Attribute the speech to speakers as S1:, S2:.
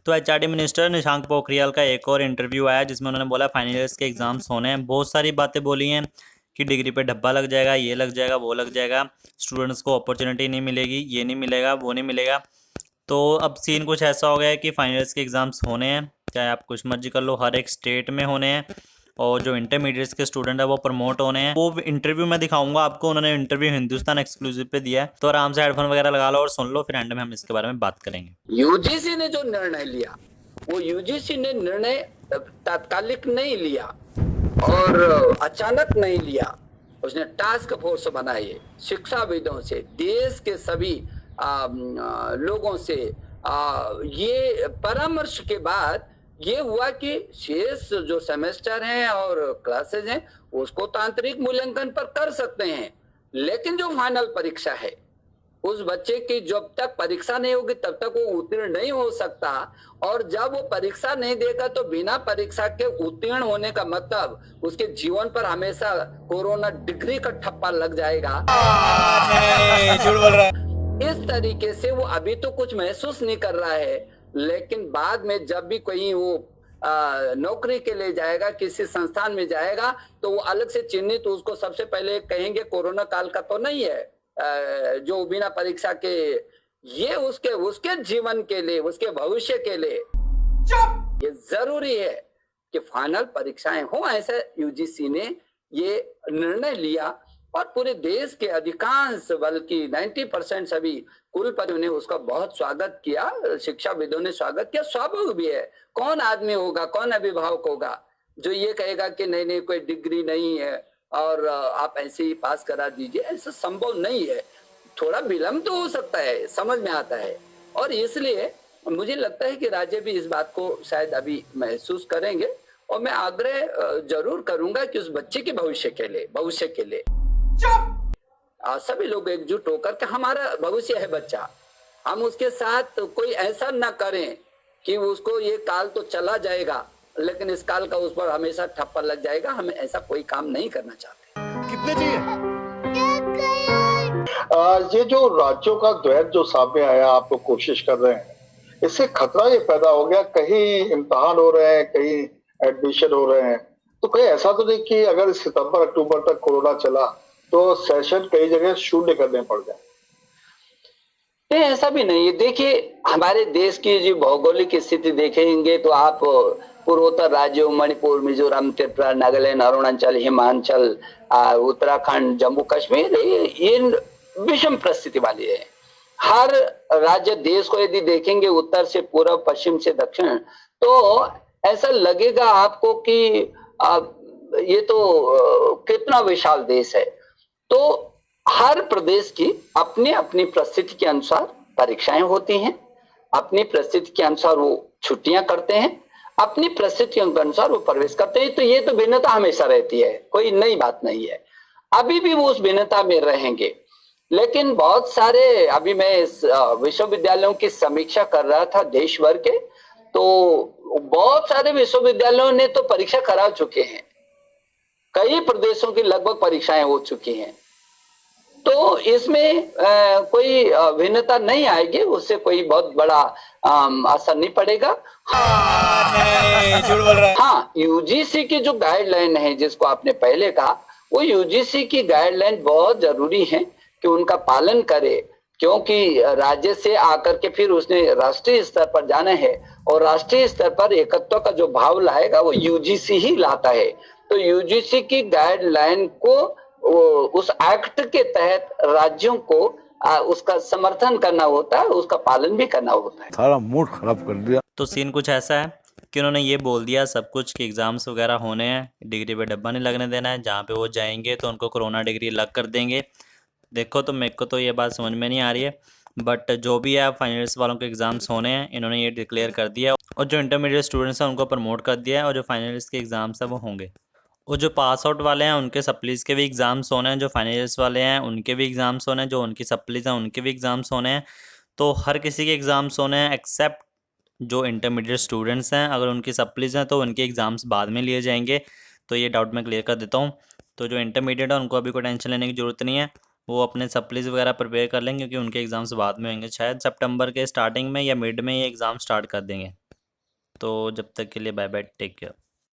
S1: तो HRD minister Nishank Pokhriyal का एक और इंटरव्यू आया जिसमें उन्होंने बोला फाइनल ईयर्स के एग्जाम्स होने हैं। बहुत सारी बातें बोली हैं कि डिग्री पे धब्बा लग जाएगा, ये लग जाएगा, वो लग जाएगा, स्टूडेंट्स को अपॉर्चुनिटी नहीं मिलेगी, ये नहीं मिलेगा, वो नहीं मिलेगा। तो अब सीन कुछ ऐसा हो गया है कि फाइनल ईयर्स के एग्ज़ाम्स होने हैं, चाहे आप कुछ मर्जी कर लो, हर एक स्टेट में होने हैं। और जो इंटरमीडिएट्स के स्टूडेंट है वो प्रमोट होने हैं। वो इंटरव्यू मैं दिखाऊंगा आपको, उन्होंने इंटरव्यू हिंदुस्तान एक्सक्लूसिव पे दिया है, तो आराम से हेडफोन वगैरह लगा लो और सुन लो, फिर एंड में हम इसके बारे में बात करेंगे।
S2: यूजीसी ने जो निर्णय लिया वो यूजीसी ने निर्णय तात्कालिक नहीं लिया और अचानक नहीं लिया। उसने टास्क फोर्स बनाई, शिक्षाविदों से, देश के सभी लोगों से ये परामर्श के बाद ये हुआ कि शेष जो सेमेस्टर हैं और क्लासेज हैं उसको तांत्रिक मूल्यांकन पर कर सकते हैं, लेकिन जो फाइनल परीक्षा है उस बच्चे की जब तक परीक्षा नहीं होगी तब तक वो उत्तीर्ण नहीं हो सकता। और जब वो परीक्षा नहीं देगा तो बिना परीक्षा के उत्तीर्ण होने का मतलब उसके जीवन पर हमेशा कोरोना डिग्री का ठप्पा लग जाएगा। झूठ बोल रहा है। इस तरीके से वो अभी तो कुछ महसूस नहीं कर रहा है, लेकिन बाद में जब भी कोई वो नौकरी के लिए जाएगा, किसी संस्थान में जाएगा, तो वो अलग से चिन्हित उसको सबसे पहले कहेंगे कोरोना काल का तो नहीं है जो बिना परीक्षा के। ये उसके जीवन के लिए, उसके भविष्य के लिए ये जरूरी है कि फाइनल परीक्षाएं हो। ऐसा यूजीसी ने ये निर्णय लिया और पूरे देश के अधिकांश, बल्कि 90% सभी कुलपतियों ने उसका बहुत स्वागत किया, शिक्षाविदों ने स्वागत किया। स्वाभाविक भी है, कौन आदमी होगा, कौन अभिभावक होगा जो ये कहेगा कि नहीं नहीं कोई डिग्री नहीं है और आप ऐसे ही पास करा दीजिए। ऐसा संभव नहीं है, थोड़ा विलंब तो हो सकता है, समझ में आता है। और इसलिए मुझे लगता है कि राज्य भी इस बात को शायद अभी महसूस करेंगे और मैं आग्रह जरूर करूंगा कि उस बच्चे के भविष्य के लिए सभी लोग एकजुट होकर के, हमारा भविष्य है बच्चा, हम उसके साथ कोई ऐसा ना करें कि उसको ये काल तो चला जाएगा लेकिन इस काल का उस पर हमेशा ठप्पा लग जाएगा। हम ऐसा कोई काम नहीं करना चाहते।
S3: कितने चाहिए?
S4: ये जो राज्यों का द्वैत जो सामने आया, आप लोग कोशिश कर रहे हैं, इससे खतरा ये पैदा हो गया, कहीं इम्तिहान हो रहे हैं, कहीं एडमिशन हो रहे हैं, तो कहीं ऐसा तो नहीं कि अगर सितंबर अक्टूबर तक कोरोना चला तो सेशन कई जगह शून्य करने पड़ जाए।
S2: नहीं, ऐसा भी नहीं है। देखिए, हमारे देश की जो भौगोलिक स्थिति देखेंगे तो आप पूर्वोत्तर राज्यों मणिपुर, मिजोरम, त्रिपुरा, नागालैंड, अरुणाचल, हिमाचल, उत्तराखंड, जम्मू कश्मीर, ये विषम परिस्थिति वाली है। हर राज्य देश को यदि देखेंगे उत्तर से पूर्व, पश्चिम से दक्षिण, तो ऐसा लगेगा आपको कि ये तो कितना विशाल देश है। तो हर प्रदेश की अपनी अपनी परिस्थिति के अनुसार परीक्षाएं होती हैं, अपनी परिस्थिति के अनुसार वो छुट्टियां करते हैं, अपनी परिस्थितियों के अनुसार वो प्रवेश करते हैं। तो ये तो भिन्नता हमेशा रहती है, कोई नई बात नहीं है। अभी भी वो उस भिन्नता में रहेंगे, लेकिन बहुत सारे, अभी मैं इस विश्वविद्यालयों की समीक्षा कर रहा था देश भर के, तो बहुत सारे विश्वविद्यालयों ने तो परीक्षा करा चुके हैं, कई प्रदेशों की लगभग परीक्षाएं हो चुकी हैं। तो इसमें कोई भिन्नता नहीं आएगी, उससे कोई बहुत बड़ा असर नहीं पड़ेगा।
S3: झूठ बोल रहा है।
S2: हाँ, यूजीसी की जो गाइडलाइन है जिसको आपने पहले कहा, वो यूजीसी की गाइडलाइन बहुत जरूरी है कि उनका पालन करे, क्योंकि राज्य से आकर के फिर उसने राष्ट्रीय स्तर पर जाना है और राष्ट्रीय स्तर पर एकत्व का जो भाव लाएगा वो यूजीसी ही लाता है। तो यूजीसी की गाइडलाइन को, उस एक्ट के तहत राज्यों को उसका समर्थन करना होता है, उसका पालन भी करना होता है।
S3: सारा मूड खराब कर दिया।
S1: तो सीन कुछ ऐसा है कि उन्होंने ये बोल दिया सब कुछ कि एग्ज़ाम्स वगैरह होने हैं, डिग्री पे डब्बा नहीं लगने देना है, जहाँ पे वो जाएंगे तो उनको कोरोना डिग्री लग कर देंगे। देखो, तो मेरे को तो ये बात समझ में नहीं आ रही है, बट जो भी है फाइनल ईयर्स वालों के एग्ज़ाम्स होने हैं, इन्होंने ये डिक्लेयर कर दिया। और जो इंटरमीडिएट स्टूडेंट्स हैं उनको प्रमोट कर दिया है, और जो फाइनल ईयर्स के एग्ज़ाम्स हैं वो होंगे। और जो पास आउट वाले हैं उनके सप्लीज़ के भी एग्ज़ाम्स होने हैं, जो फाइनल ईयर्स वाले हैं उनके भी एग्ज़ाम्स होने हैं, जो उनकी सप्लीज़ हैं उनके भी एग्ज़ाम्स होने हैं। तो हर किसी के एग्ज़ाम्स होने हैं एक्सेप्ट जो इंटरमीडिएट स्टूडेंट्स हैं। अगर उनकी सप्लीज़ हैं तो उनके एग्ज़ाम्स बाद में लिए जाएंगे, तो ये डाउट मैं क्लियर कर देता हूँ। तो जो इंटरमीडिएट है उनको अभी कोई टेंशन लेने की ज़रूरत नहीं है, वो अपने सप्लीज़ वगैरह प्रिपेयर कर लेंगे, क्योंकि उनके एग्ज़ाम्स बाद में होंगे, शायद सितंबर के स्टार्टिंग में या मिड में ये एग्ज़ाम स्टार्ट कर देंगे। तो जब तक के लिए बाय बाय, टेक केयर।